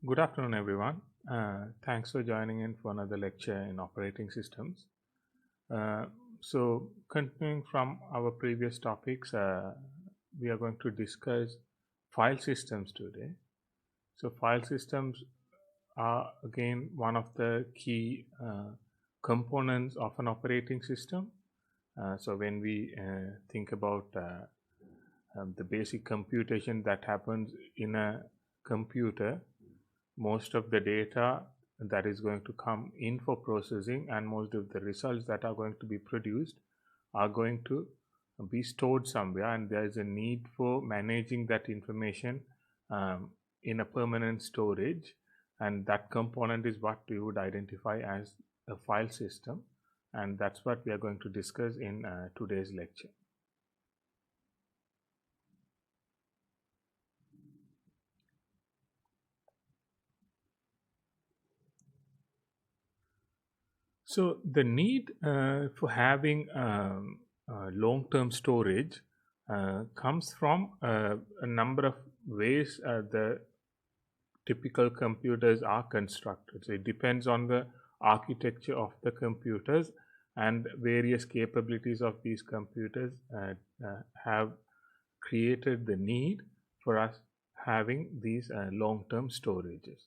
Good afternoon, everyone. Thanks for joining in for another lecture in operating systems. Continuing from our previous topics, we are going to discuss file systems today. So, file systems are again one of the key components of an operating system. So, when we think about the basic computation that happens in a computer, most of the data that is going to come in for processing and most of the results that are going to be produced are going to be stored somewhere, and there is a need for managing that information in a permanent storage, and that component is what we would identify as a file system, and that's what we are going to discuss in today's lecture. So the need for having long-term storage comes from a number of ways the typical computers are constructed. So it depends on the architecture of the computers, and various capabilities of these computers have created the need for us having these long-term storages.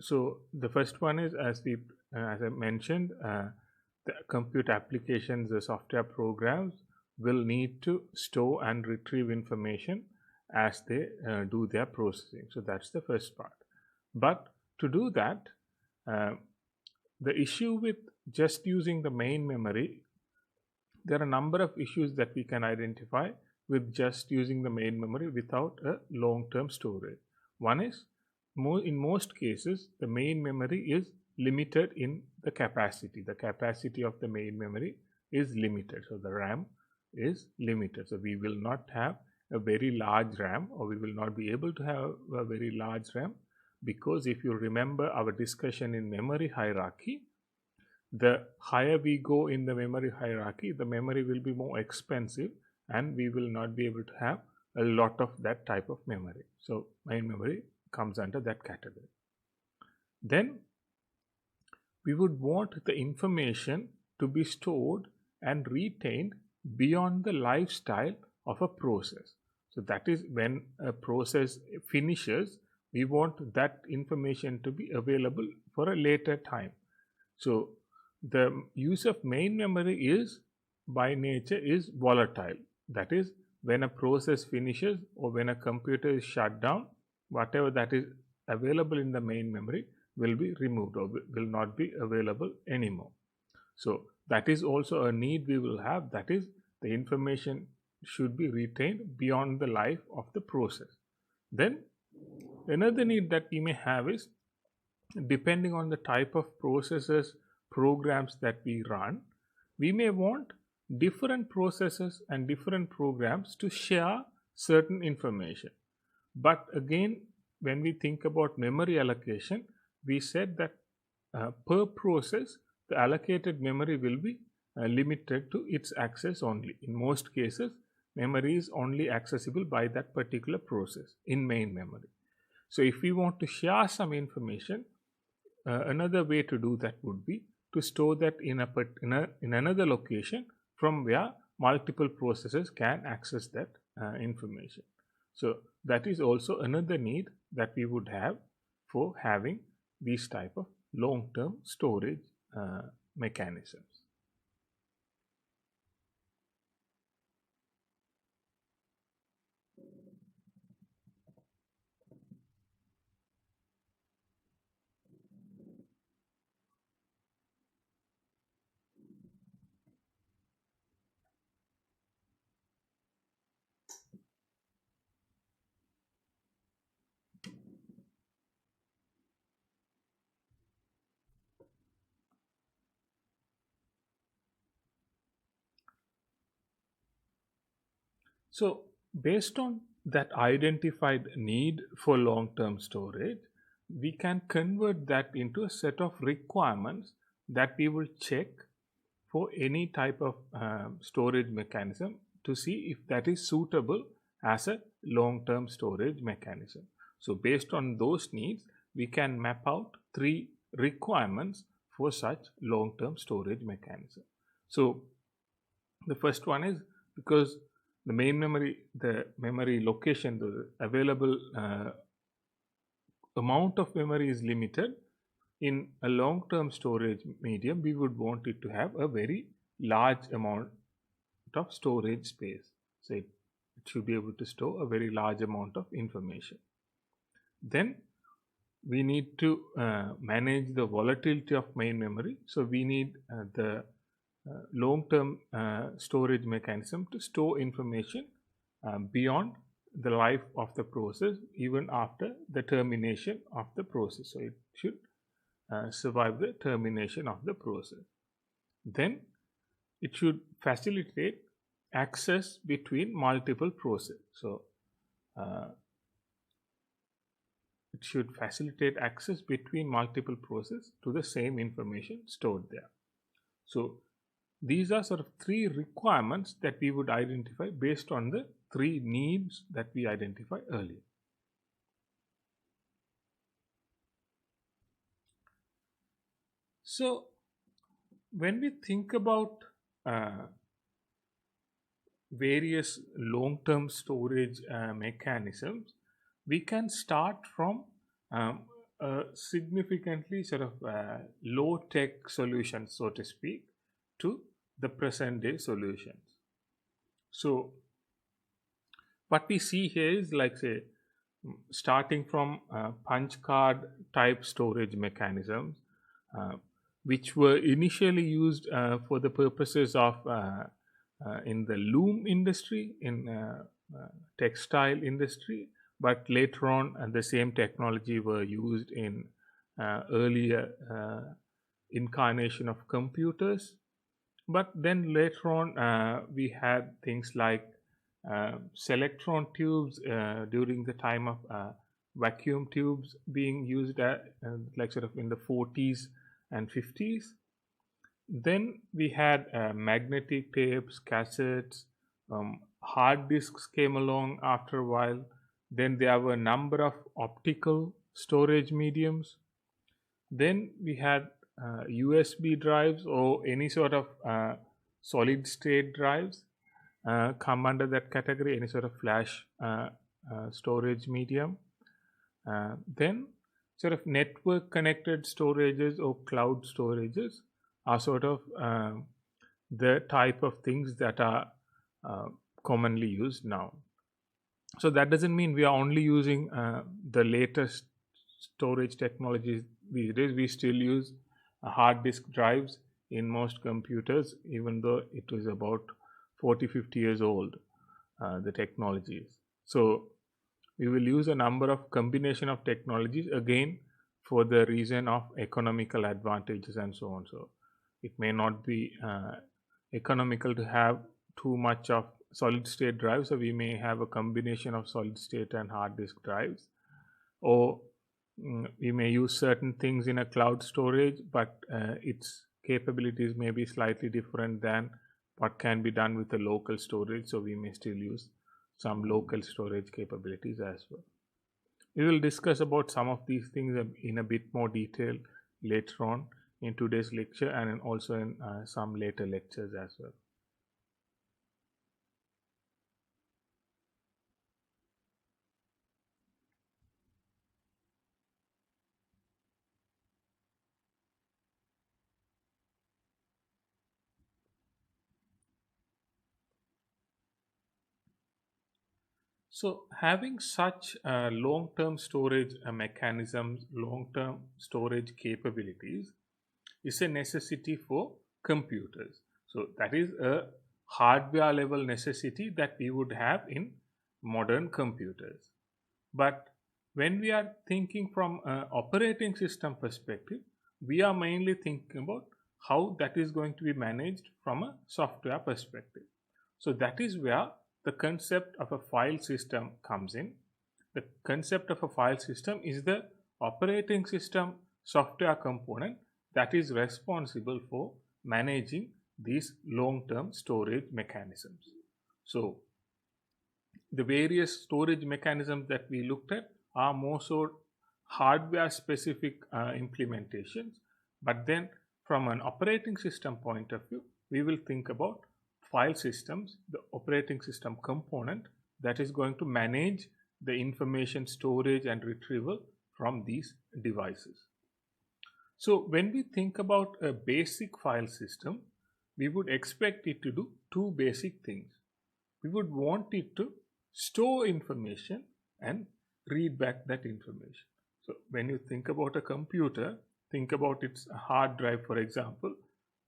So the first one is, as I mentioned, the compute applications, the software programs will need to store and retrieve information as they do their processing. So that's the first part. But to do that, the issue with just using the main memory, there are a number of issues that we can identify with just using the main memory without a long-term storage. One is, in most cases, the main memory is limited in the capacity. The capacity of the main memory is limited. So the RAM is limited. So we will not have a very large RAM, or we will not be able to have a very large RAM, because if you remember our discussion in memory hierarchy, the higher we go in the memory hierarchy, the memory will be more expensive, and we will not be able to have a lot of that type of memory. So main memory comes under that category. Then we would want the information to be stored and retained beyond the lifestyle of a process. So that is, when a process finishes, we want that information to be available for a later time. So the use of main memory is by nature is volatile. That is, when a process finishes or when a computer is shut down, whatever that is available in the main memory will be removed or will not be available anymore. So that is also a need we will have, that is, the information should be retained beyond the life of the process. Then another need that we may have is, depending on the type of processes, programs that we run, we may want different processes and different programs to share certain information. But again, when we think about memory allocation, we said that per process, the allocated memory will be limited to its access only. In most cases, memory is only accessible by that particular process in main memory. So if we want to share some information, another way to do that would be to store that in another location from where multiple processes can access that information. So that is also another need that we would have for having these type of long-term storage mechanisms. So based on that identified need for long-term storage, we can convert that into a set of requirements that we will check for any type of storage mechanism to see if that is suitable as a long-term storage mechanism. So based on those needs, we can map out three requirements for such long-term storage mechanism. So the first one is, because the main memory, the memory location, the available amount of memory is limited, in a long-term storage medium, we would want it to have a very large amount of storage space. So it should be able to store a very large amount of information. Then we need to manage the volatility of main memory. So we need the long-term storage mechanism to store information beyond the life of the process, even after the termination of the process. So it should survive the termination of the process. Then it should facilitate access between multiple processes. So it should facilitate access between multiple processes to the same information stored there. So these are sort of three requirements that we would identify based on the three needs that we identified earlier. So when we think about various long-term storage mechanisms, we can start from a significantly sort of low-tech solution, so to speak, to the present-day solutions. So what we see here is, like, say, starting from punch card type storage mechanisms, which were initially used for the purposes of in the loom industry, in textile industry, but later on the same technology were used in earlier incarnation of computers. But then later on we had things like Selectron tubes during the time of vacuum tubes being used like sort of in the 40s and 50s. Then we had magnetic tapes, cassettes, hard disks came along after a while. Then there were a number of optical storage mediums. Then we had USB drives or any sort of solid state drives come under that category, any sort of flash storage medium. Then sort of network connected storages or cloud storages are sort of the type of things that are commonly used now. So that doesn't mean we are only using the latest storage technologies these days. We still use hard disk drives in most computers, even though it was about 40-50 years old, the technologies. So we will use a number of combination of technologies, again for the reason of economical advantages and so on. So it may not be economical to have too much of solid state drives, so we may have a combination of solid state and hard disk drives, or we may use certain things in a cloud storage, but its capabilities may be slightly different than what can be done with a local storage, so we may still use some local storage capabilities as well. We will discuss about some of these things in a bit more detail later on in today's lecture, and also in some later lectures as well. So having such long-term storage mechanisms, long-term storage capabilities is a necessity for computers. So that is a hardware level necessity that we would have in modern computers. But when we are thinking from an operating system perspective, we are mainly thinking about how that is going to be managed from a software perspective. So that is where the concept of a file system comes in. The concept of a file system is the operating system software component that is responsible for managing these long-term storage mechanisms. So the various storage mechanisms that we looked at are more so hardware specific implementations, but then from an operating system point of view, we will think about file systems, the operating system component that is going to manage the information storage and retrieval from these devices. So when we think about a basic file system, we would expect it to do two basic things. We would want it to store information and read back that information. So when you think about a computer, think about its hard drive, for example.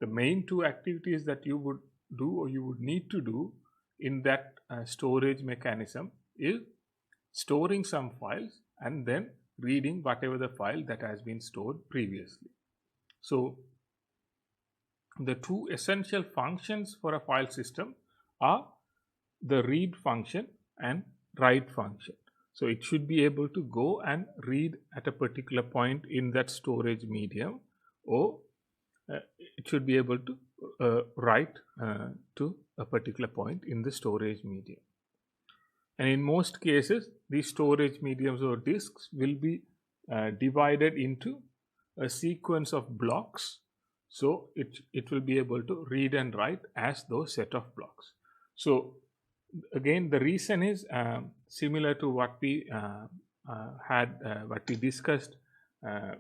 The main two activities that you would do or you would need to do in that storage mechanism is storing some files and then reading whatever the file that has been stored previously. So the two essential functions for a file system are the read function and write function. So it should be able to go and read at a particular point in that storage medium, or it should be able to write to a particular point in the storage medium. And in most cases, these storage mediums or disks will be divided into a sequence of blocks. So it will be able to read and write as those set of blocks. So again, the reason is similar to what we discussed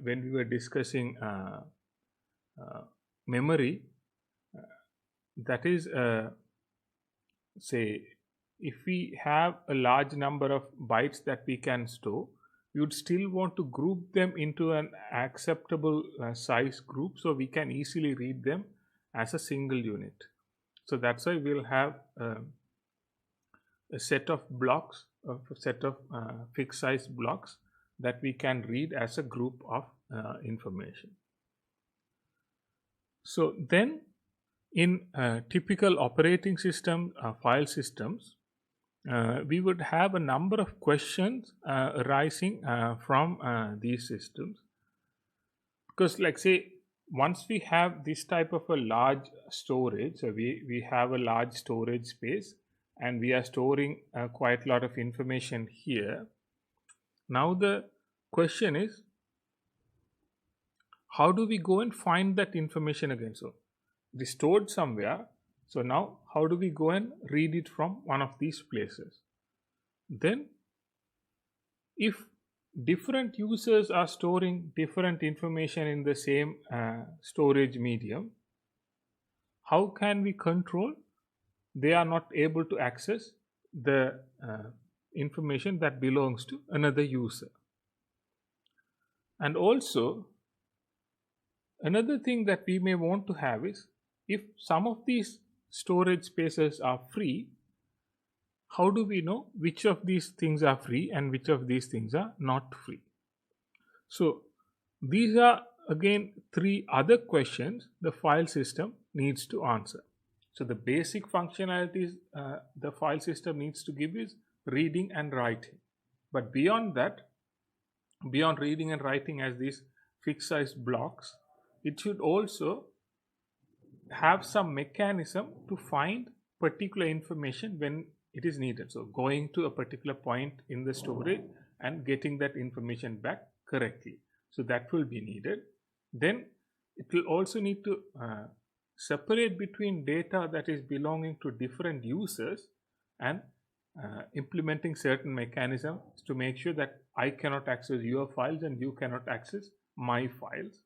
when we were discussing memory. That is, say, if we have a large number of bytes that we can store, we would still want to group them into an acceptable size group so we can easily read them as a single unit. So that's why we'll have a set of blocks, a set of fixed size blocks that we can read as a group of information. So then in typical operating system file systems, we would have a number of questions arising from these systems, because like say once we have this type of a large storage, so we have a large storage space and we are storing quite a lot of information here. Now the question is, how do we go and find that information again? So it is stored somewhere. So now how do we go and read it from one of these places? Then if different users are storing different information in the same storage medium, how can we control they are not able to access the information that belongs to another user? And also another thing that we may want to have is, if some of these storage spaces are free, how do we know which of these things are free and which of these things are not free? So these are again three other questions the file system needs to answer. So the basic functionalities the file system needs to give is reading and writing. But beyond that, beyond reading and writing as these fixed size blocks, it should also have some mechanism to find particular information when it is needed. So going to a particular point in the storage and getting that information back correctly. So that will be needed. Then it will also need to separate between data that is belonging to different users and implementing certain mechanisms to make sure that I cannot access your files and you cannot access my files.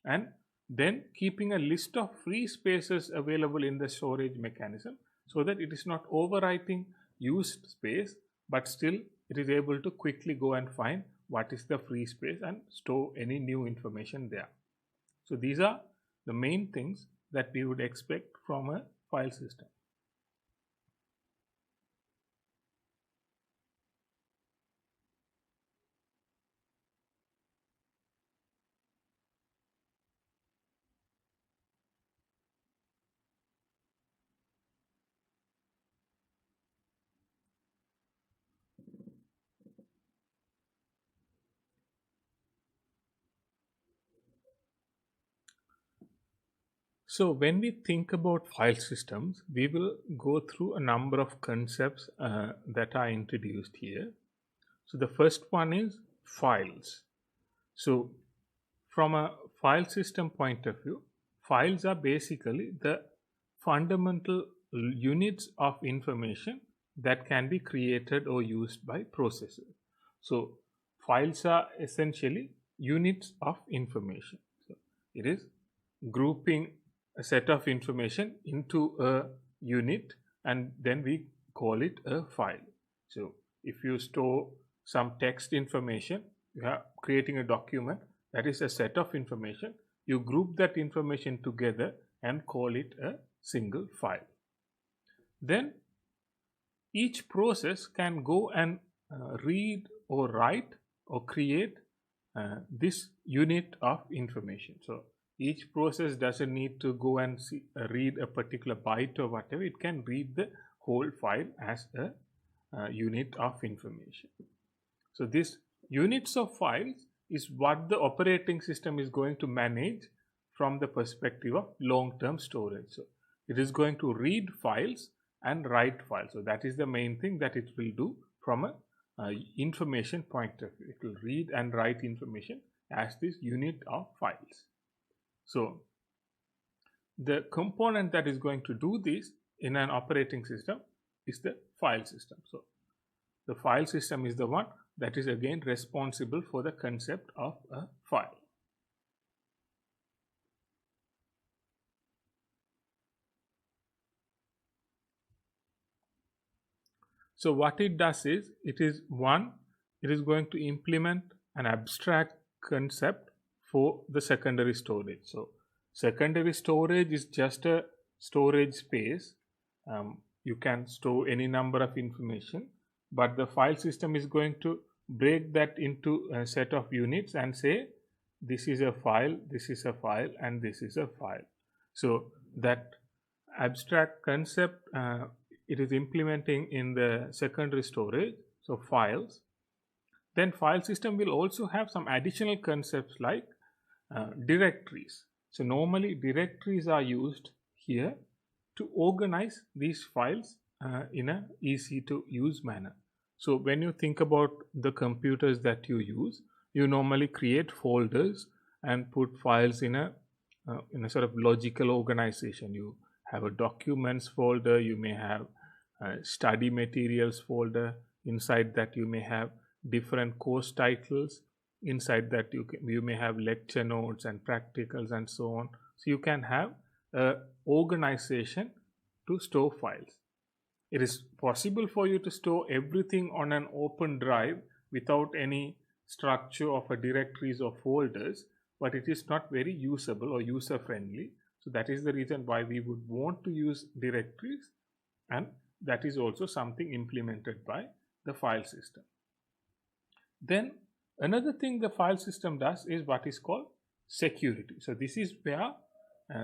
And then keeping a list of free spaces available in the storage mechanism so that it is not overwriting used space, but still it is able to quickly go and find what is the free space and store any new information there. So these are the main things that we would expect from a file system. So when we think about file systems, we will go through a number of concepts that are introduced here. So the first one is files. So from a file system point of view, files are basically the fundamental units of information that can be created or used by processors. So files are essentially units of information. So it is grouping a set of information into a unit, and then we call it a file. So if you store some text information, you are creating a document that is a set of information. You group that information together and call it a single file. Then each process can go and read or write or create this unit of information. So each process doesn't need to go and read a particular byte or whatever. It can read the whole file as a unit of information. So this units of files is what the operating system is going to manage from the perspective of long-term storage. So it is going to read files and write files. So that is the main thing that it will do from a information point of view. It will read and write information as this unit of files. So the component that is going to do this in an operating system is the file system. So the file system is the one that is again responsible for the concept of a file. So what it does is, it is going to implement an abstract concept for the secondary storage. So secondary storage is just a storage space. You can store any number of information, but the file system is going to break that into a set of units and say this is a file, this is a file, and this is a file. So that abstract concept it is implementing in the secondary storage, so files. Then file system will also have some additional concepts like directories. So normally directories are used here to organize these files in a easy to use manner. So when you think about the computers that you use, you normally create folders and put files in a sort of logical organization. You have a documents folder, you may have study materials folder. Inside that you may have different course titles. Inside that you may have lecture notes and practicals and so on. So you can have a organization to store files. It is possible for you to store everything on an open drive without any structure of a directories or folders, but it is not very usable or user friendly. So that is the reason why we would want to use directories, and that is also something implemented by the file system. Then another thing the file system does is what is called security. So this is where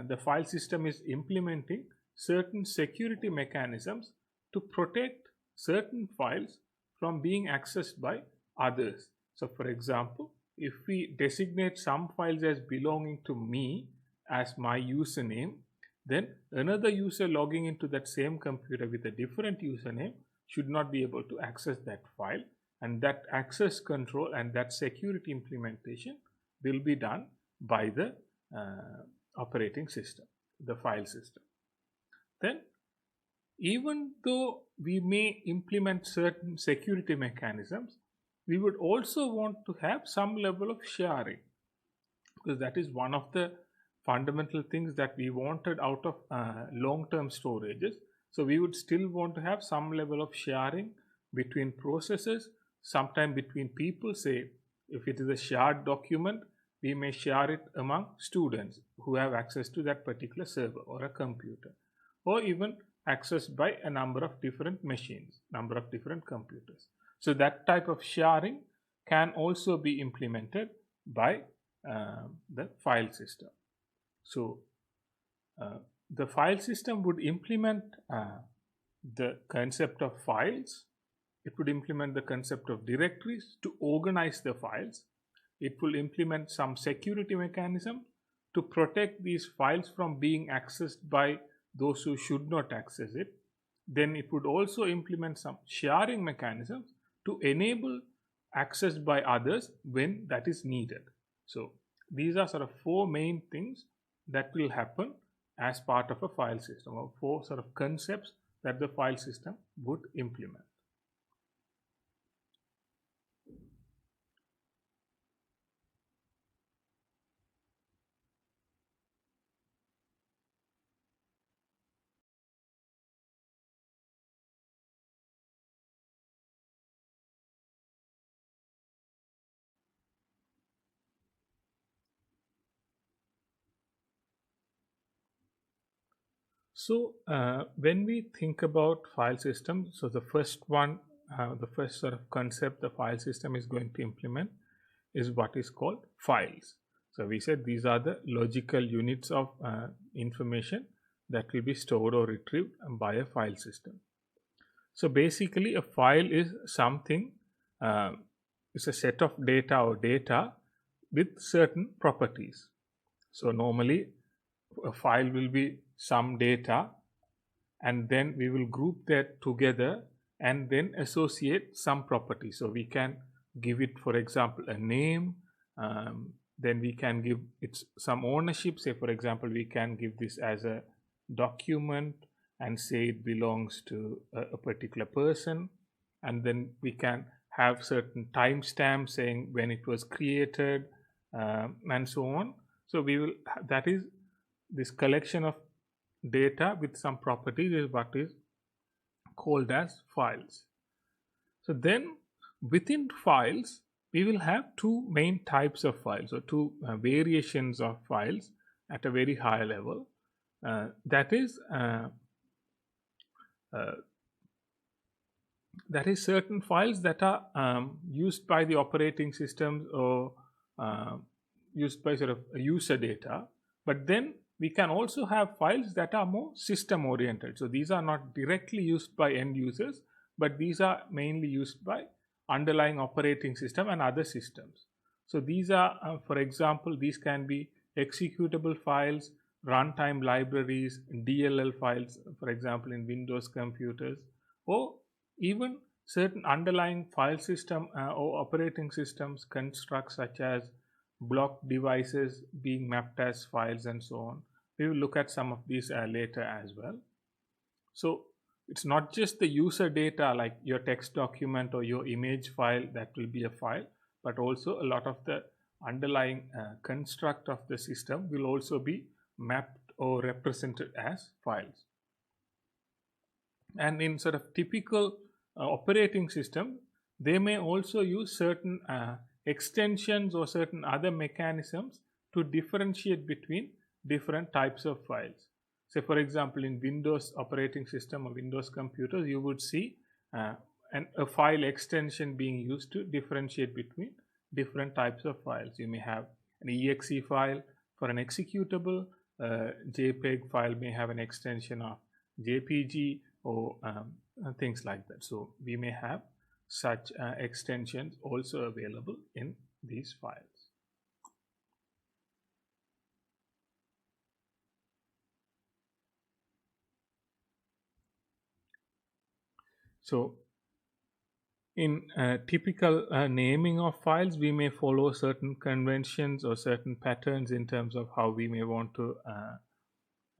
the file system is implementing certain security mechanisms to protect certain files from being accessed by others. So for example, if we designate some files as belonging to me as my username, then another user logging into that same computer with a different username should not be able to access that file, and that access control and that security implementation will be done by the operating system, the file system. Then even though we may implement certain security mechanisms, we would also want to have some level of sharing, because that is one of the fundamental things that we wanted out of long-term storages. So we would still want to have some level of sharing between processes, sometime between people. Say if it is a shared document, we may share it among students who have access to that particular server or a computer, or even accessed by a number of different machines, number of different computers. So that type of sharing can also be implemented by the file system. So the file system would implement the concept of files. It would implement the concept of directories to organize the files. It will implement some security mechanism to protect these files from being accessed by those who should not access it. Then it would also implement some sharing mechanisms to enable accessed by others when that is needed. So these are sort of four main things that will happen as part of a file system, or four sort of concepts that the file system would implement. So when we think about file system, so the first one, the first sort of concept the file system is going to implement is what is called files. So we said these are the logical units of information that will be stored or retrieved by a file system. So basically, a file is something, uh, it's a set of data or data with certain properties. So normally, a file will be some data, and then we will group that together and then associate some property. So we can give it, for example, a name. Then we can give it some ownership. Say, for example, we can give this as a document and say it belongs to a particular person. And then we can have certain timestamps saying when it was created, and so on. So we will, that is this collection of data with some properties is what is called as files. So then within files, we will have two main types of files, or two variations of files at a very high level. That is certain files that are used by the operating systems, or used by sort of user data. But then we can also have files that are more system oriented. So these are not directly used by end users, but these are mainly used by underlying operating system and other systems. So these are, for example, these can be executable files, runtime libraries, DLL files, for example, in Windows computers, or even certain underlying file system or operating systems constructs, such as block devices being mapped as files and so on. We will look at some of these later as well. So it's not just the user data like your text document or your image file that will be a file, but also a lot of the underlying construct of the system will also be mapped or represented as files. And in sort of typical operating system, they may also use certain extensions or certain other mechanisms to differentiate between different types of files. Say, for example, in Windows operating system or Windows computers, you would see a file extension being used to differentiate between different types of files. You may have an exe file for an executable, JPEG file may have an extension of JPG, or things like that. So we may have such extensions also available in these files. So in typical naming of files, we may follow certain conventions or certain patterns in terms of how we may want to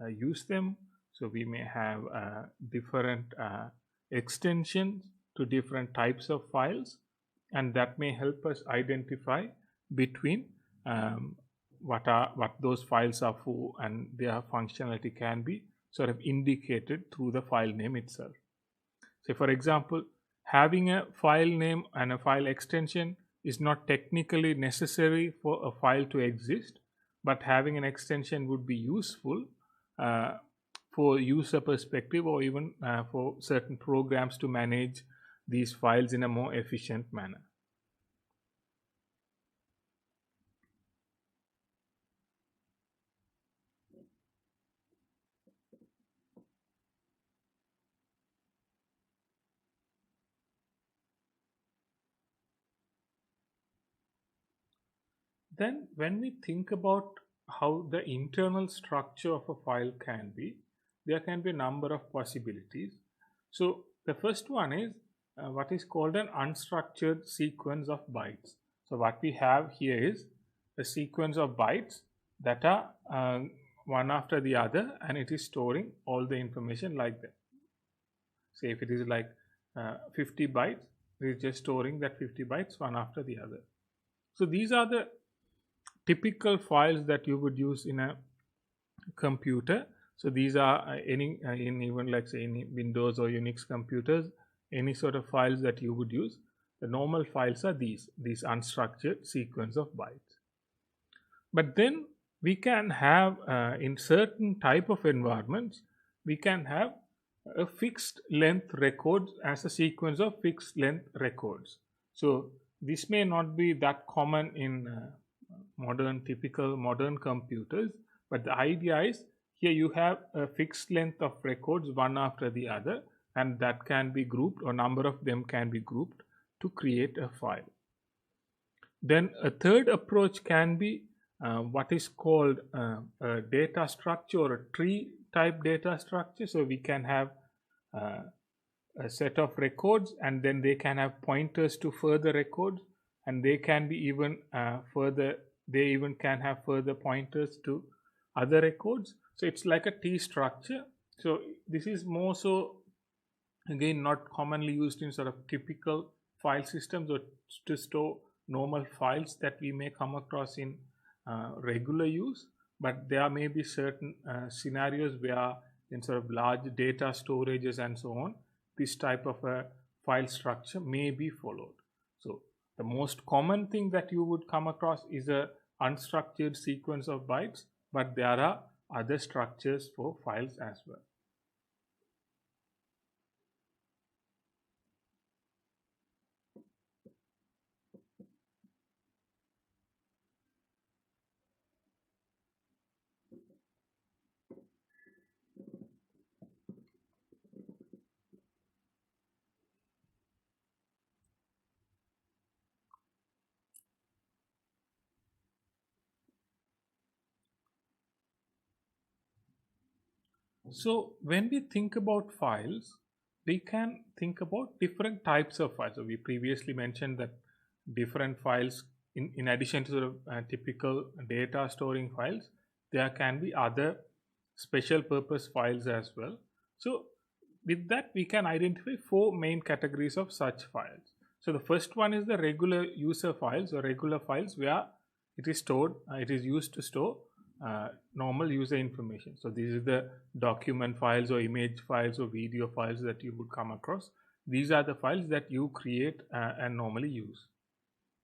use them. So we may have different extensions to different types of files, and that may help us identify between what those files are for, and their functionality can be sort of indicated through the file name itself. So for example, having a file name and a file extension is not technically necessary for a file to exist, but having an extension would be useful for user perspective, or even for certain programs to manage these files in a more efficient manner. Then when we think about how the internal structure of a file can be, there can be a number of possibilities. So the first one is what is called an unstructured sequence of bytes. So what we have here is a sequence of bytes that are one after the other, and it is storing all the information like that. Say if it is like 50 bytes, it is just storing that 50 bytes one after the other. So these are the typical files that you would use in a computer. So these are any in even like say in Windows or Unix computers, any sort of files that you would use. The normal files are these unstructured sequence of bytes. But then we can have in certain type of environments, we can have a fixed length record as a sequence of fixed length records. So this may not be that common in typical modern computers, but the idea is here you have a fixed length of records one after the other, and that can be grouped, or number of them can be grouped to create a file. Then a third approach can be what is called a data structure or a tree type data structure. So we can have a set of records, and then they can have pointers to further records, and they can be even they even can have further pointers to other records. So it's like a tree structure. So this is more so again not commonly used in sort of typical file systems or to store normal files that we may come across in regular use, but there may be certain scenarios where in sort of large data storages and so on, this type of a file structure may be followed. So the most common thing that you would come across is a unstructured sequence of bytes, but there are other structures for files as well. So when we think about files, we can think about different types of files. So we previously mentioned that different files, in addition to sort of typical data storing files, there can be other special purpose files as well. So with that, we can identify four main categories of such files. So the first one is the regular user files or regular files where it is stored, it is used to store normal user information. So these are the document files or image files or video files that you would come across. These are the files that you create and normally use.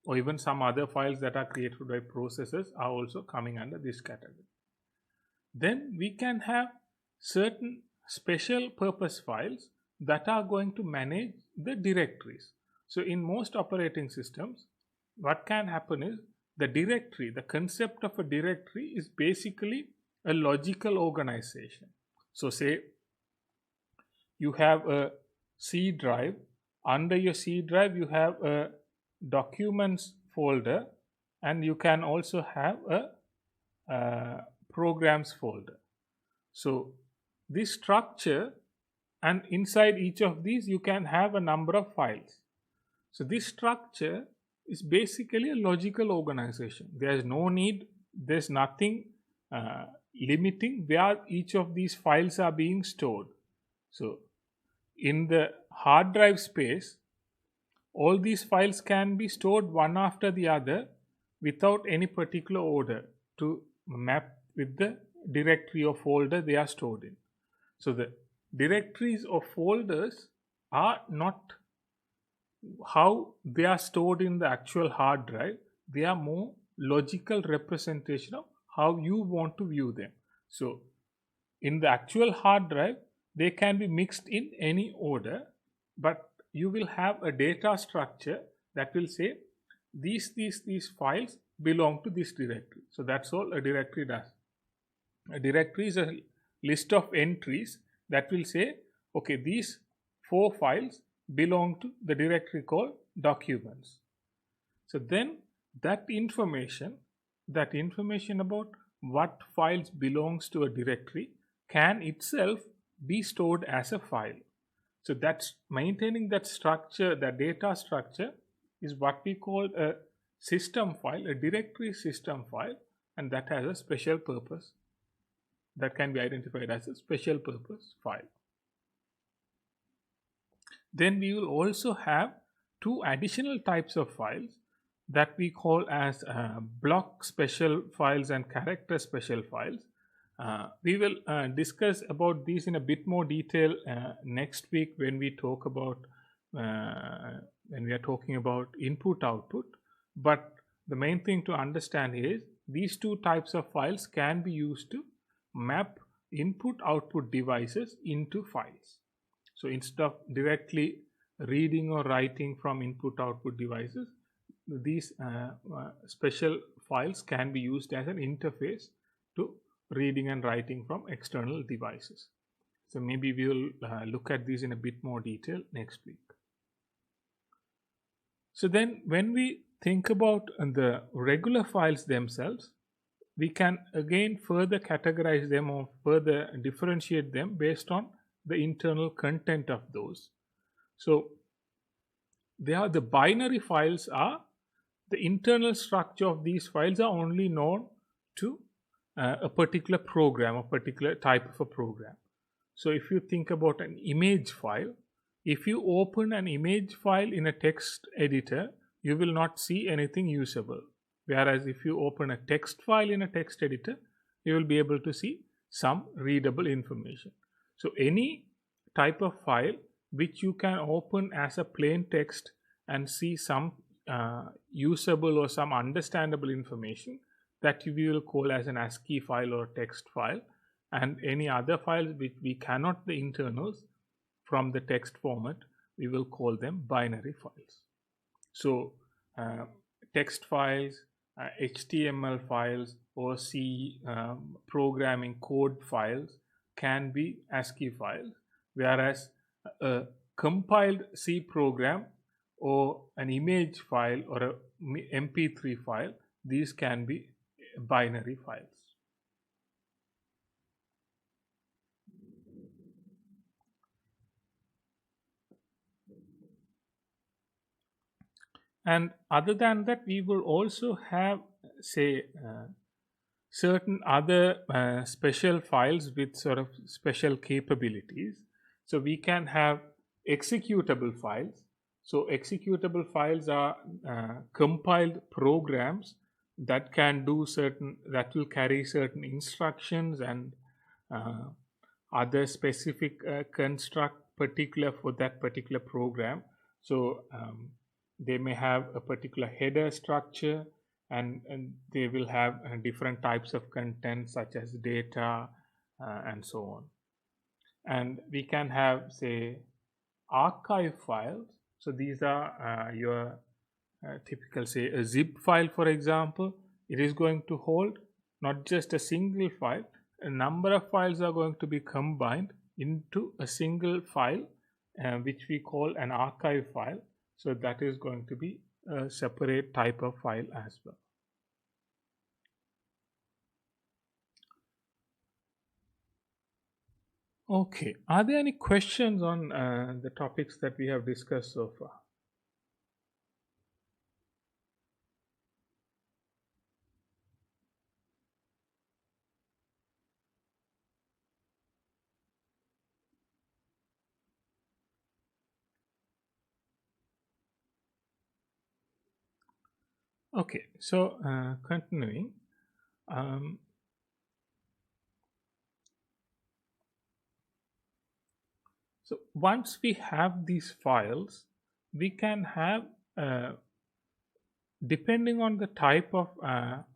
Or even some other files that are created by processes are also coming under this category. Then we can have certain special purpose files that are going to manage the directories. So in most operating systems, what can happen is the directory, the concept of a directory is basically a logical organization. So say you have a C drive. Under your C drive, you have a documents folder, and you can also have a programs folder. So this structure, and inside each of these you can have a number of files. So this structure is basically a logical organization. There's no need, there's nothing limiting where each of these files are being stored. So in the hard drive space, all these files can be stored one after the other without any particular order to map with the directory or folder they are stored in. So the directories or folders are not how they are stored in the actual hard drive. They are more logical representation of how you want to view them. So in the actual hard drive, they can be mixed in any order, but you will have a data structure that will say these files belong to this directory. So that's all a directory does. A directory is a list of entries that will say, okay, these 4 files belong to the directory called documents. So then that information about what files belongs to a directory can itself be stored as a file. So that's maintaining that structure, that data structure, is what we call a system file, a directory system file, and that has a special purpose, that can be identified as a special purpose file. Then we will also have two additional types of files that we call as block special files and character special files. We will discuss about these in a bit more detail next week when we talk about when we are talking about input output. But the main thing to understand is these two types of files can be used to map input output devices into files. So instead of directly reading or writing from input output devices, these special files can be used as an interface to reading and writing from external devices. So maybe we will look at these in a bit more detail next week. So then when we think about the regular files themselves, we can again further categorize them or further differentiate them based on the internal content of those. So the binary files are the internal structure of these files are only known to a particular program, a particular type of a program. So if you think about an image file, if you open an image file in a text editor, you will not see anything usable. Whereas if you open a text file in a text editor, you will be able to see some readable information. So any type of file which you can open as a plain text and see some usable or some understandable information, that we will call as an ASCII file or text file, and any other files which we cannot the internals from the text format, we will call them binary files. So text files, HTML files, or C programming code files can be ASCII files, whereas a compiled C program or an image file or a MP3 file, these can be binary files. And other than that, we will also have, say, certain other special files with sort of special capabilities. So we can have executable files. So executable files are compiled programs that can do certain, that will carry certain instructions and other specific construct particular for that particular program. So they may have a particular header structure, and they will have different types of content such as data and so on. And we can have, say, archive files. So these are your typical, say, a zip file, for example. It is going to hold not just a single file, a number of files are going to be combined into a single file, which we call an archive file. So that is going to be a separate type of file as well. Okay, are there any questions on the topics that we have discussed so far? Okay, so continuing. So once we have these files, we can have, depending on the type of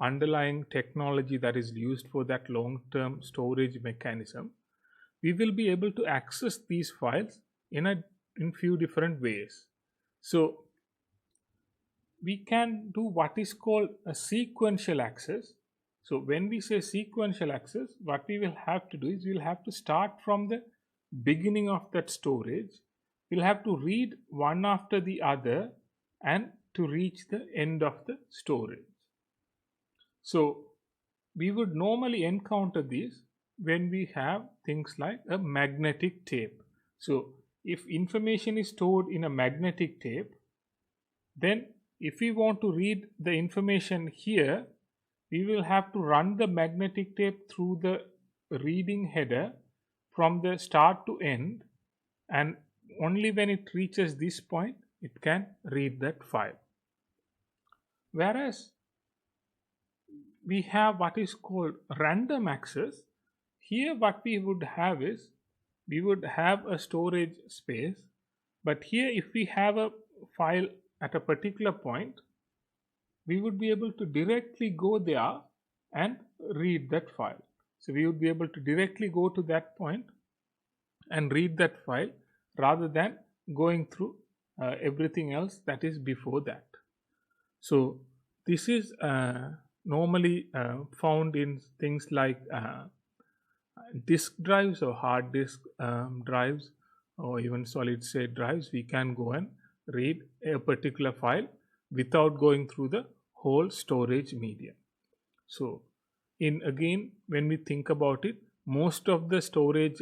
underlying technology that is used for that long-term storage mechanism, we will be able to access these files in few different ways. So we can do what is called a sequential access. So when we say sequential access, what we will have to do is we'll have to start from the beginning of that storage. We'll have to read one after the other and to reach the end of the storage. So we would normally encounter these when we have things like a magnetic tape. So if information is stored in a magnetic tape, then if we want to read the information here, we will have to run the magnetic tape through the reading header from the start to end, and only when it reaches this point it can read that file. Whereas we have what is called random access. Here what we would have is, we would have a storage space, but here if we have a file at a particular point, we would be able to directly go there and read that file. So we would be able to directly go to that point and read that file rather than going through everything else that is before that. So this is normally found in things like disk drives or hard disk drives, or even solid state drives. We can go and read a particular file without going through the whole storage medium. So again, when we think about it, most of the storage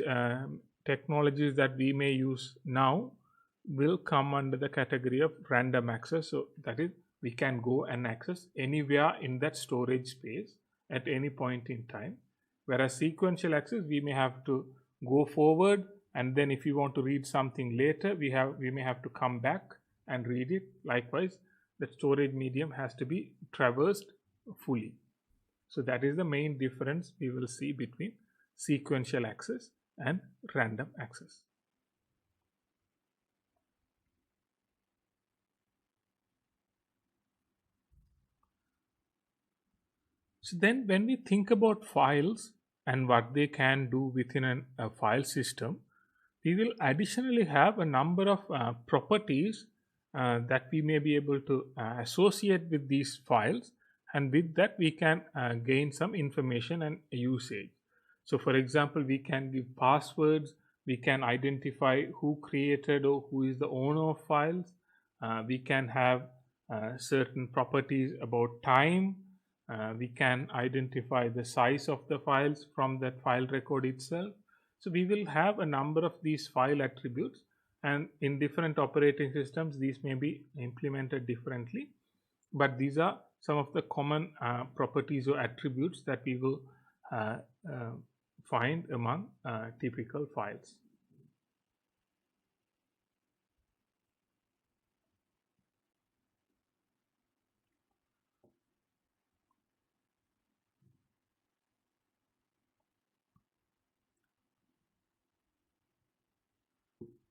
technologies that we may use now will come under the category of random access. So that is, we can go and access anywhere in that storage space at any point in time. Whereas sequential access, we may have to go forward, and then if you want to read something later, we may have to come back and read it. Likewise, the storage medium has to be traversed fully. So that is the main difference we will see between sequential access and random access. So then when we think about files and what they can do within a file system, we will additionally have a number of properties that we may be able to associate with these files, and with that we can gain some information and usage. So for example, we can give passwords, we can identify who created or who is the owner of files, we can have certain properties about time, we can identify the size of the files from that file record itself. So we will have a number of these file attributes, and in different operating systems these may be implemented differently, but these are some of the common properties or attributes that we will find among typical files.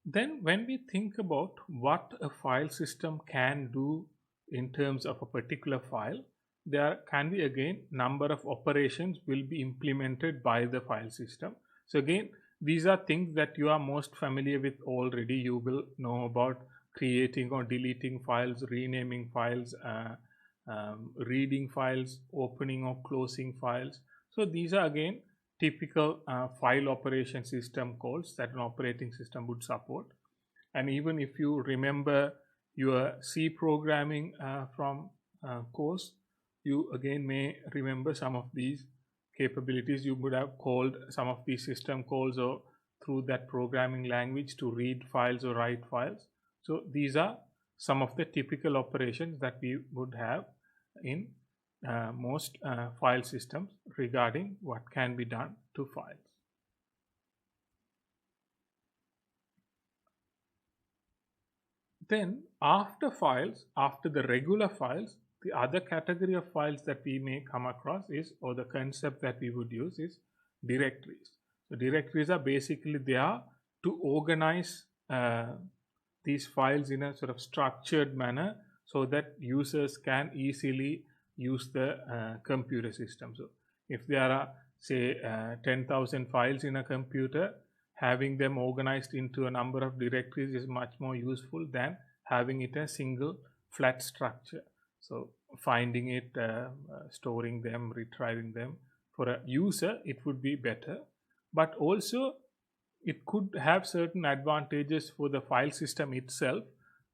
Then when we think about what a file system can do in terms of a particular file, there can be again number of operations will be implemented by the file system. So again, these are things that you are most familiar with already. You will know about creating or deleting files, renaming files, reading files, opening or closing files. So these are again typical file operation system calls that an operating system would support. And even if you remember your C programming from course, you again may remember some of these capabilities. You would have called some of these system calls or through that programming language to read files or write files. So these are some of the typical operations that we would have in most file systems regarding what can be done to files. Then after files, after the regular files, the other category of files that we may come across is, or the concept that we would use is directories. So directories are basically there to organize these files in a sort of structured manner so that users can easily use the computer system. So if there are say 10,000 files in a computer, having them organized into a number of directories is much more useful than having it a single flat structure. So finding it, storing them, retrieving them, for a user it would be better, but also it could have certain advantages for the file system itself,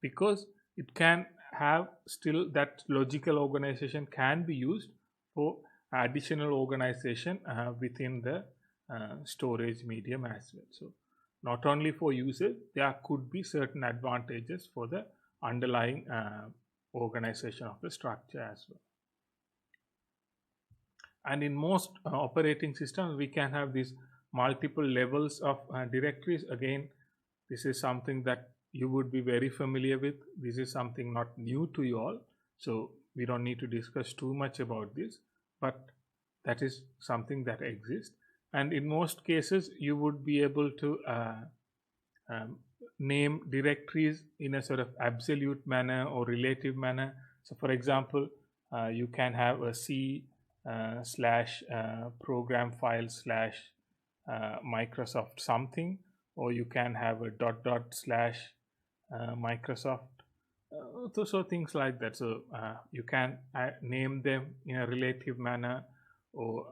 because it can have still that logical organization can be used for additional organization within the storage medium as well. So not only for users, there could be certain advantages for the underlying organization of the structure as well. And in most operating systems, we can have these multiple levels of directories. Again, this is something that you would be very familiar with. This is something not new to you all, so we don't need to discuss too much about this, but that is something that exists. And in most cases, you would be able to name directories in a sort of absolute manner or relative manner. So for example, you can have a C slash program file slash Microsoft something, or you can have a dot dot slash Microsoft. So things like that. So you can name them in a relative manner or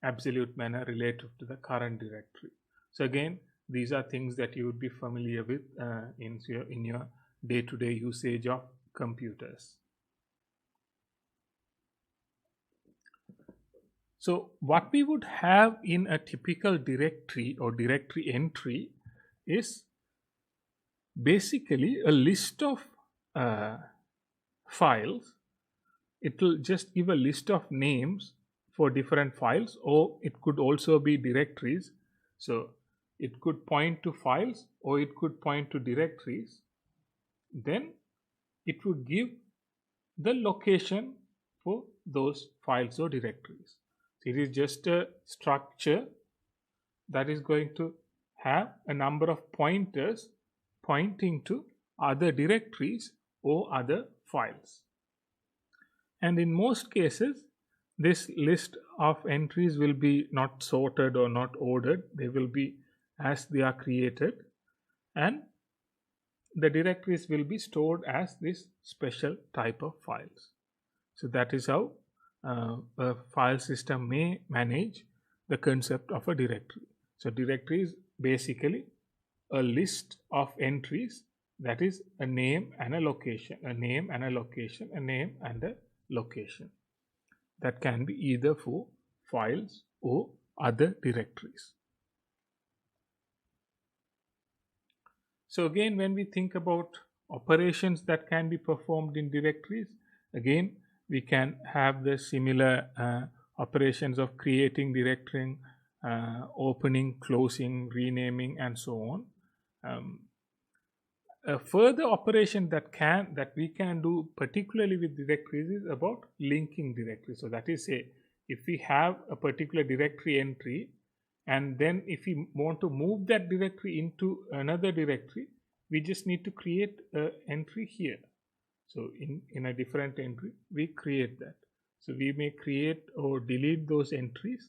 absolute manner relative to the current directory. So again, these are things that you would be familiar with in your day-to-day usage of computers. So what we would have in a typical directory or directory entry is basically a list of files. It will just give a list of names for different files, or it could also be directories. So it could point to files or it could point to directories. Then it would give the location for those files or directories. It is just a structure that is going to have a number of pointers pointing to other directories or other files. And in most cases, this list of entries will be not sorted or not ordered. They will be as they are created, and the directories will be stored as this special type of files. So that is how a file system may manage the concept of a directory. So directory is basically a list of entries, that is a name and a location, a name and a location, a name and a location. That can be either for files or other directories. So again, when we think about operations that can be performed in directories, again, we can have the similar operations of creating directory, opening, closing, renaming, and so on. A further operation that we can do, particularly with directories, is about linking directories. So that is, say, if we have a particular directory entry, and then if we want to move that directory into another directory, we just need to create an entry here. So in a different entry, we create that. So we may create or delete those entries,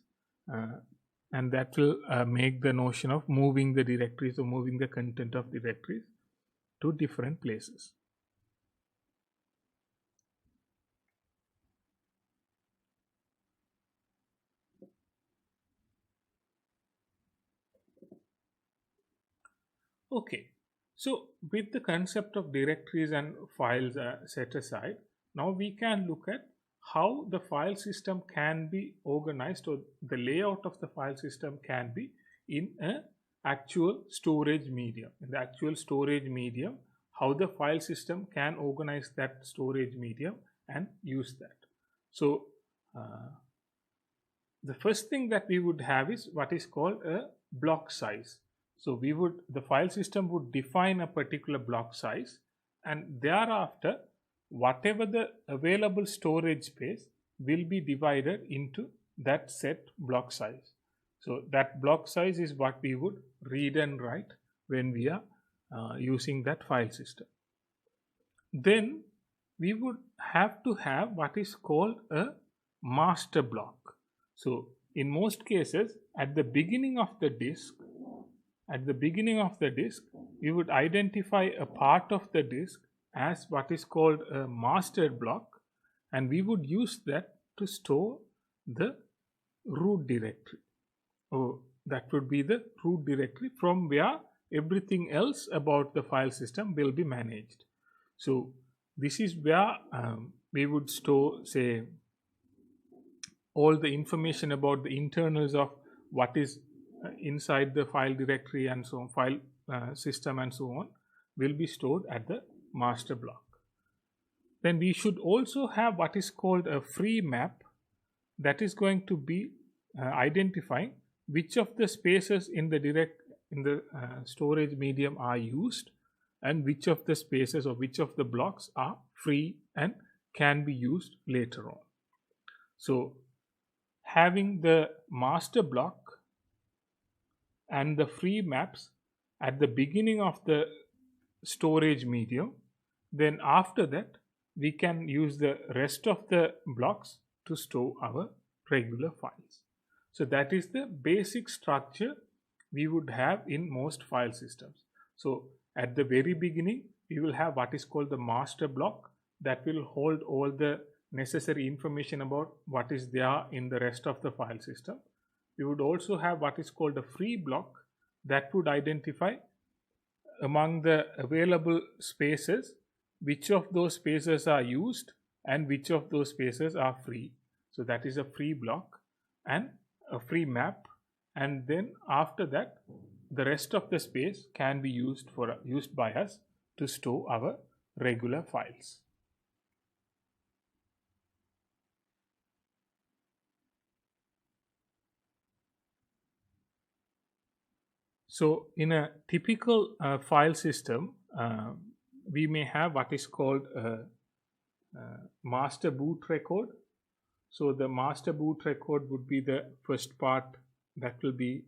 and that will make the notion of moving the directories or moving the content of directories to different places. Okay, so with the concept of directories and files set aside, now we can look at how the file system can be organized, or the layout of the file system can be in an actual storage medium. In the actual storage medium, how the file system can organize that storage medium and use that. So the first thing that we would have is what is called a block size. So the file system would define a particular block size, and thereafter whatever the available storage space will be divided into that set block size. So that block size is what we would read and write when we are using that file system. Then we would have to have what is called a master block. So in most cases, at the beginning of the disk, we would identify a part of the disk as what is called a master block, and we would use that to store the root directory. That would be the root directory from where everything else about the file system will be managed. So this is where we would store, say, all the information about the internals of what is inside the file directory and so on, file system and so on, will be stored at the master block. Then we should also have what is called a free map, that is going to be identifying which of the spaces in the storage medium are used, and which of the spaces or which of the blocks are free and can be used later on. So having the master block and the free maps at the beginning of the storage medium, then after that we can use the rest of the blocks to store our regular files. So that is the basic structure we would have in most file systems. So at the very beginning we will have what is called the master block, that will hold all the necessary information about what is there in the rest of the file system. We would also have what is called a free block, that would identify among the available spaces which of those spaces are used and which of those spaces are free. So that is a free block and a free map, and then after that the rest of the space can be used by us to store our regular files. So in a typical file system, we may have what is called a master boot record. So the master boot record would be the first part that will be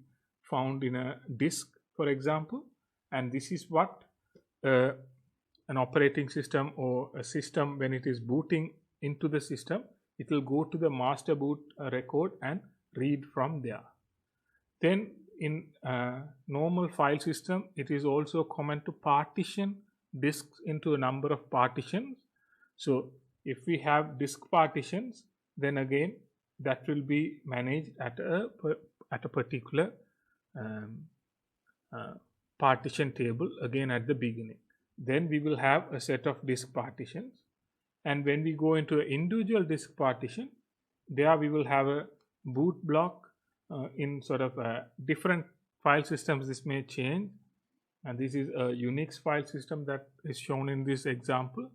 found in a disk, for example, and this is what an operating system or a system, when it is booting into the system, it will go to the master boot record and read from there. Then in normal file system, it is also common to partition disks into a number of partitions. So if we have disk partitions, then again that will be managed at a particular partition table again at the beginning. Then we will have a set of disk partitions, and when we go into an individual disk partition, there we will have a boot block. In sort of different file systems this may change, and this is a Unix file system that is shown in this example.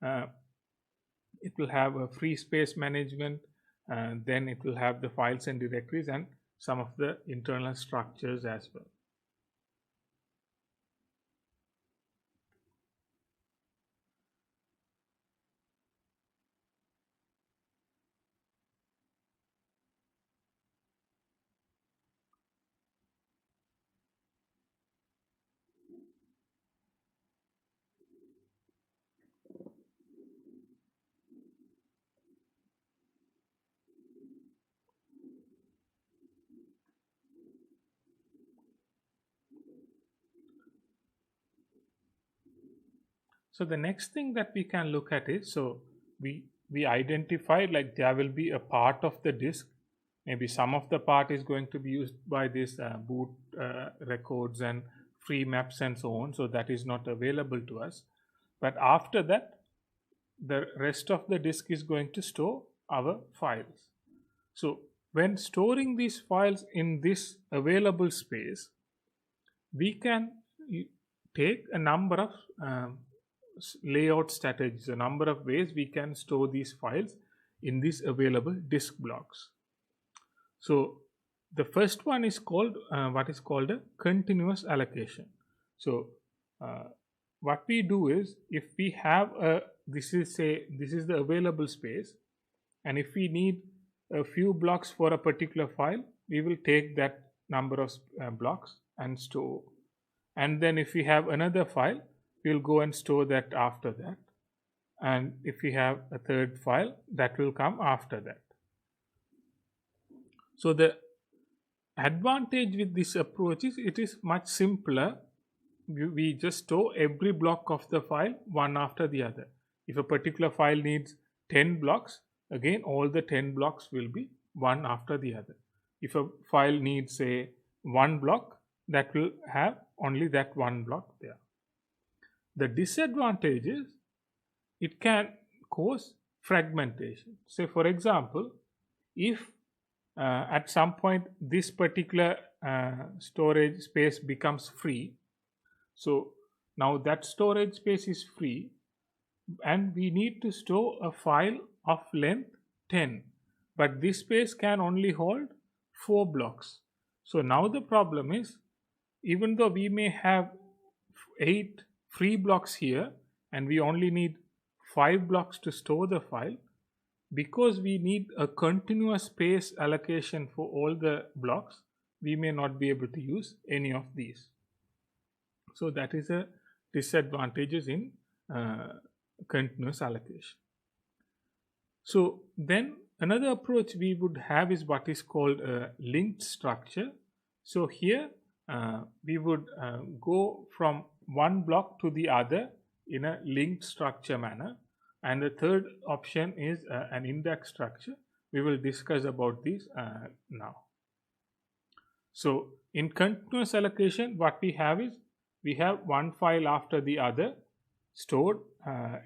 It will have a free space management, and then it will have the files and directories and some of the internal structures as well. So the next thing that we can look at is, so we identified like there will be a part of the disk, maybe some of the part is going to be used by this boot records and free maps and so on, so that is not available to us. But after that, the rest of the disk is going to store our files. So when storing these files in this available space, we can take a number of layout strategies, a number of ways we can store these files in these available disk blocks. So the first one is called what is called a continuous allocation. So what we do is, if we have this is the available space, and if we need a few blocks for a particular file, we will take that number of blocks and store, and then if we have another file, we'll go and store that after that, and if we have a third file, that will come after that. So the advantage with this approach is it is much simpler. We just store every block of the file one after the other. If a particular file needs 10 blocks, again all the 10 blocks will be one after the other. If a file needs say one block, that will have only that one block there. The disadvantage is it can cause fragmentation. Say for example, if at some point this particular storage space becomes free. So now that storage space is free, and we need to store a file of length 10, but this space can only hold 4 blocks. So now the problem is, even though we may have 8 free blocks here and we only need 5 blocks to store the file, because we need a continuous space allocation for all the blocks, we may not be able to use any of these. So that is a disadvantages in continuous allocation. So then another approach we would have is what is called a linked structure. So here we would go from one block to the other in a linked structure manner, and the third option is an index structure. We will discuss about this now. So in continuous allocation, what we have is, we have one file after the other stored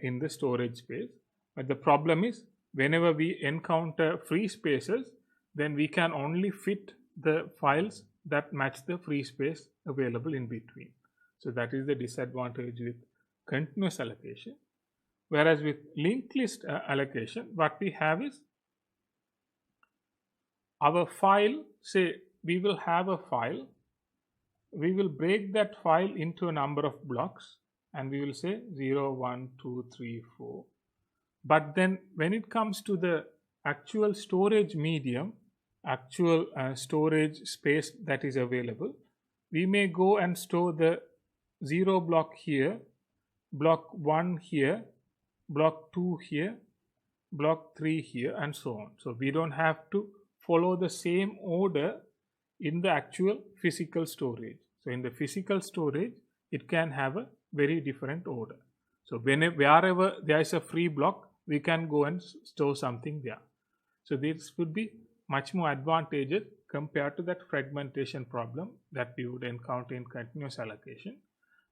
in the storage space, but the problem is, whenever we encounter free spaces, then we can only fit the files that match the free space available in between. So that is the disadvantage with continuous allocation. Whereas with linked list allocation, what we have is, our file, say we will have a file, we will break that file into a number of blocks, and we will say 0, 1, 2, 3, 4. But then when it comes to the actual storage medium, actual storage space that is available, we may go and store the 0 block here, block 1 here, block 2 here, block 3 here, and so on. So we don't have to follow the same order in the actual physical storage. So in the physical storage, it can have a very different order. So wherever there is a free block, we can go and store something there. So this would be much more advantageous compared to that fragmentation problem that we would encounter in continuous allocation.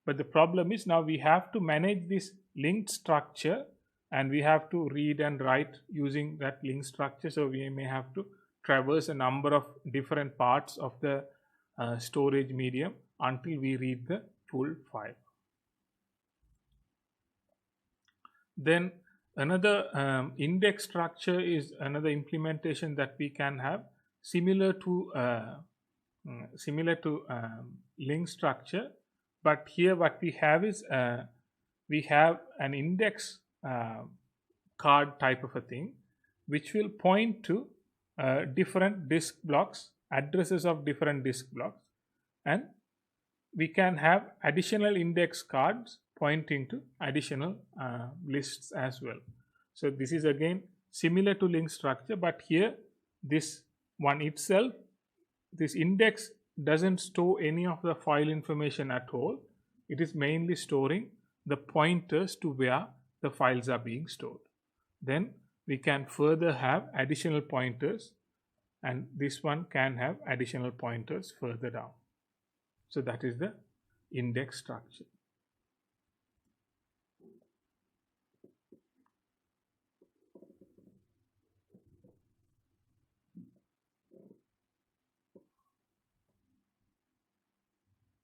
But the problem is, now we have to manage this linked structure, and we have to read and write using that linked structure. So we may have to traverse a number of different parts of the storage medium until we read the full file. Then another index structure is another implementation that we can have, similar to link structure, but here what we have is, we have an index card type of a thing, which will point to different disk blocks, addresses of different disk blocks, and we can have additional index cards pointing to additional lists as well. So this is again similar to link structure, but here this one itself, this index doesn't store any of the file information at all. It is mainly storing the pointers to where the files are being stored. Then we can further have additional pointers, and this one can have additional pointers further down. So that is the index structure.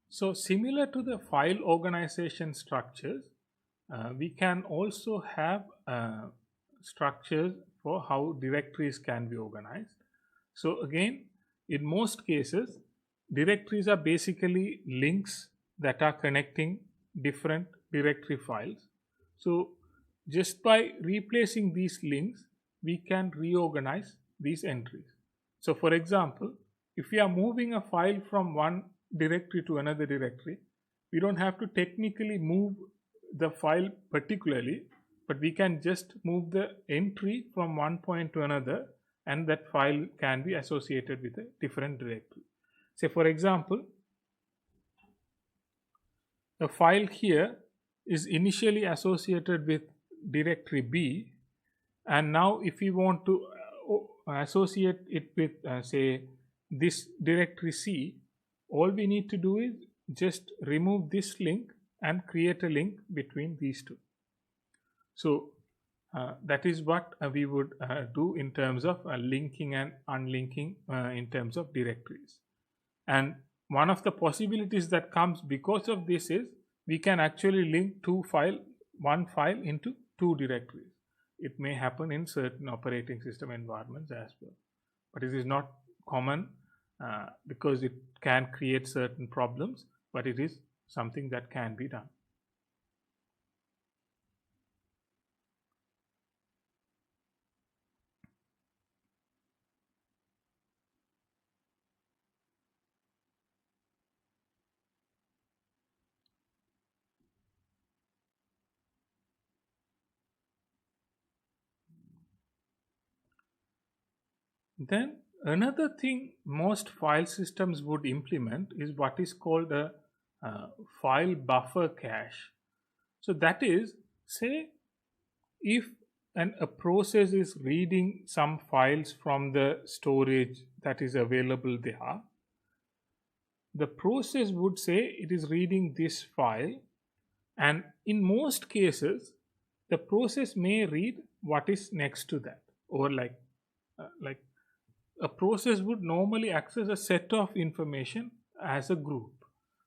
So similar to the file organization structures, we can also have structures for how directories can be organized. So again, in most cases, directories are basically links that are connecting different directory files. So just by replacing these links, we can reorganize these entries. So for example, if we are moving a file from one directory to another directory, we don't have to technically move the file particularly, but we can just move the entry from one point to another, and that file can be associated with a different directory. Say for example, a file here is initially associated with directory B, and now if we want to associate it with say this directory C, all we need to do is just remove this link and create a link between these two. So that is what we would do in terms of linking and unlinking in terms of directories. And one of the possibilities that comes because of this is we can actually link one file into two directories. It may happen in certain operating system environments as well, but it is not common because it can create certain problems, but it is something that can be done. Then another thing most file systems would implement is what is called a file buffer cache. So that is, say, if a process is reading some files from the storage that is available there, the process would say it is reading this file, and in most cases, the process may read what is next to that, or like a process would normally access a set of information as a group.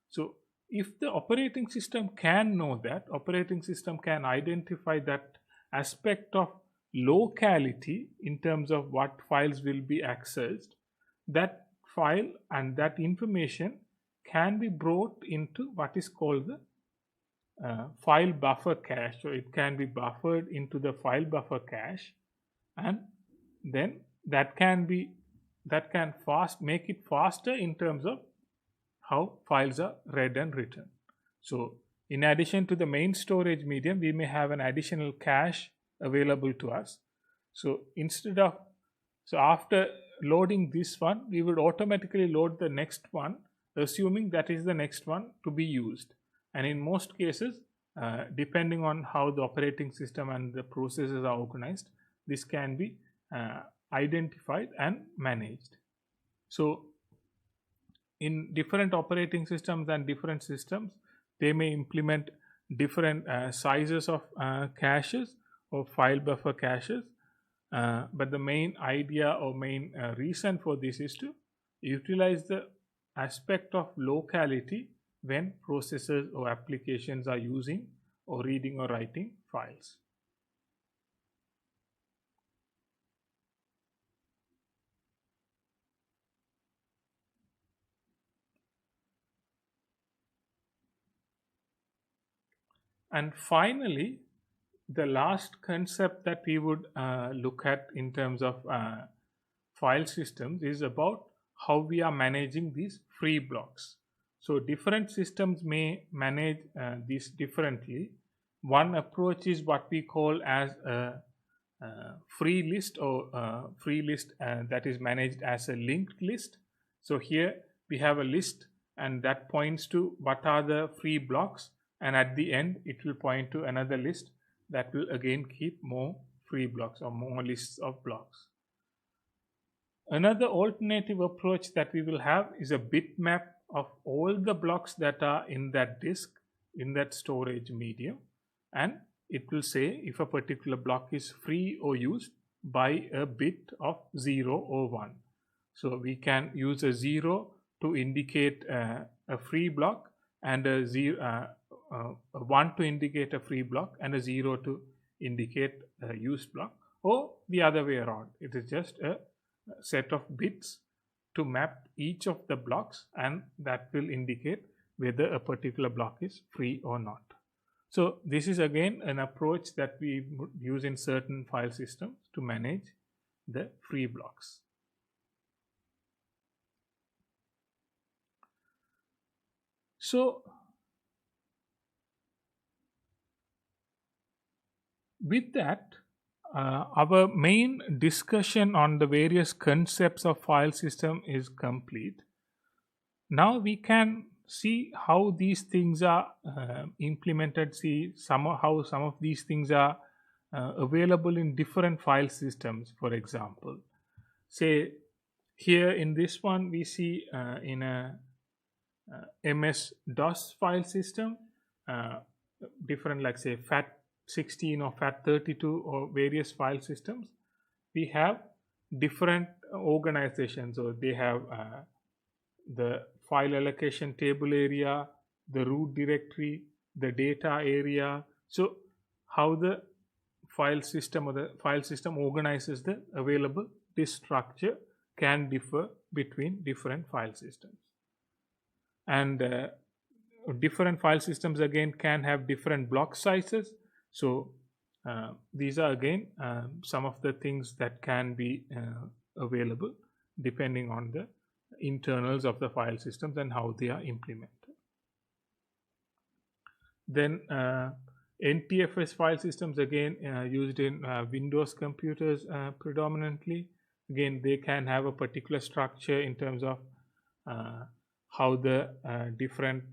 So if the operating system can know that, operating system can identify that aspect of locality in terms of what files will be accessed, that file and that information can be brought into what is called the file buffer cache. So it can be buffered into the file buffer cache, and then that can make it faster in terms of how files are read and written. So in addition to the main storage medium, we may have an additional cache available to us. So after loading this one, we would automatically load the next one, assuming that is the next one to be used. And in most cases, depending on how the operating system and the processes are organized, this can be identified and managed. So in different operating systems and different systems, they may implement different sizes of caches or file buffer caches, but the main idea or main reason for this is to utilize the aspect of locality when processes or applications are using or reading or writing files. And finally, the last concept that we would look at in terms of file systems is about how we are managing these free blocks. So different systems may manage this differently. One approach is what we call as a free list, or free list that is managed as a linked list. So here we have a list, and that points to what are the free blocks, and at the end it will point to another list that will again keep more free blocks or more lists of blocks. Another alternative approach that we will have is a bitmap of all the blocks that are in that disk, in that storage medium, and it will say if a particular block is free or used by a bit of 0 or 1. So we can use a 0 to indicate a free block, and a 1 to indicate a free block, and a 0 to indicate a used block, or the other way around. It is just a set of bits to map each of the blocks, and that will indicate whether a particular block is free or not. So this is again an approach that we would use in certain file systems to manage the free blocks. So with that, our main discussion on the various concepts of file system is complete. Now we can see how these things are implemented, see how some of these things are available in different file systems. For example, say here in this one we see in a MS-DOS file system, different, like say FAT16 or FAT32 or various file systems, we have different organizations, or they have the file allocation table area, the root directory, the data area. So how the file system or the file system organizes the available disk structure can differ between different file systems. And different file systems again can have different block sizes. So these are again some of the things that can be available depending on the internals of the file systems and how they are implemented. Then NTFS file systems again used in Windows computers predominantly. Again, they can have a particular structure in terms of how the different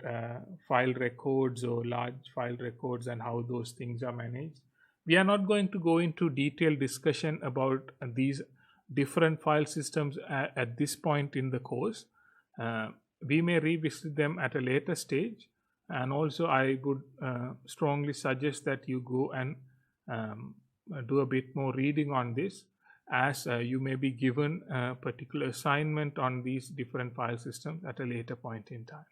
file records or large file records and how those things are managed. We are not going to go into detailed discussion about these different file systems at this point in the course. We may revisit them at a later stage, and also I would strongly suggest that you go and do a bit more reading on this, as you may be given a particular assignment on these different file systems at a later point in time.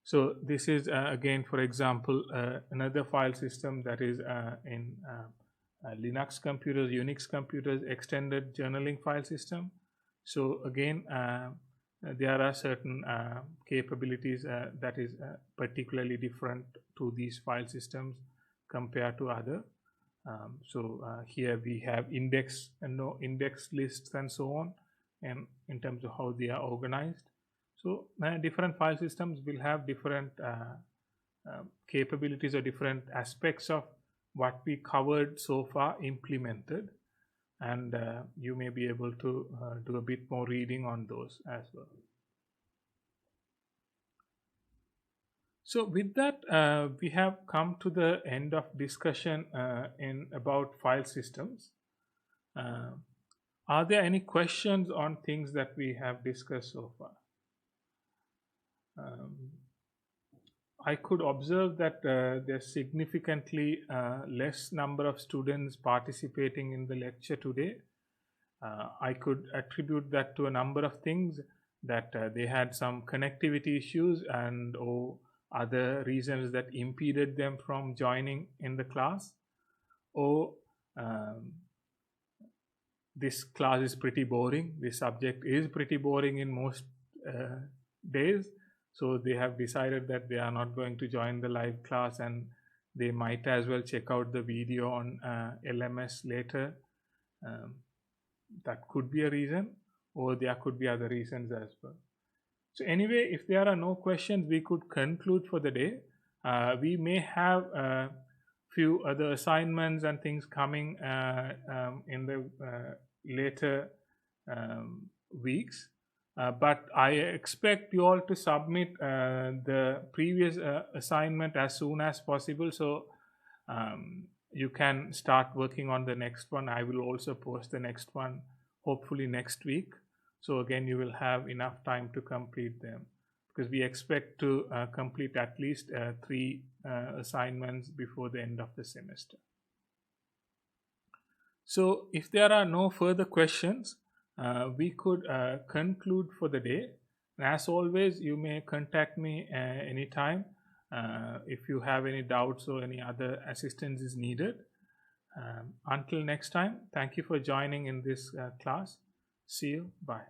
So this is again, for example, another file system that is in Linux computers, Unix computers, extended journaling file system. So again, there are certain capabilities that is particularly different to these file systems compared to other. Here we have index and no index lists and so on, and in terms of how they are organized. So different file systems will have different capabilities or different aspects of what we covered so far implemented, and you may be able to do a bit more reading on those as well. So with that, we have come to the end of discussion in about file systems. Are there any questions on things that we have discussed so far? I could observe that there's significantly less number of students participating in the lecture today. I could attribute that to a number of things, that they had some connectivity issues and or other reasons that impeded them from joining in the class, or this class is pretty boring, this subject is pretty boring in most days, so they have decided that they are not going to join the live class, and they might as well check out the video on LMS later. That could be a reason, or there could be other reasons as well. So anyway, if there are no questions, we could conclude for the day. We may have a few other assignments and things coming in the later weeks, but I expect you all to submit the previous assignment as soon as possible, so you can start working on the next one. I will also post the next one hopefully next week. So again, you will have enough time to complete them, because we expect to complete at least 3 assignments before the end of the semester. So if there are no further questions, we could conclude for the day. And as always, you may contact me anytime if you have any doubts or any other assistance is needed. Until next time, thank you for joining in this class. See you. Bye.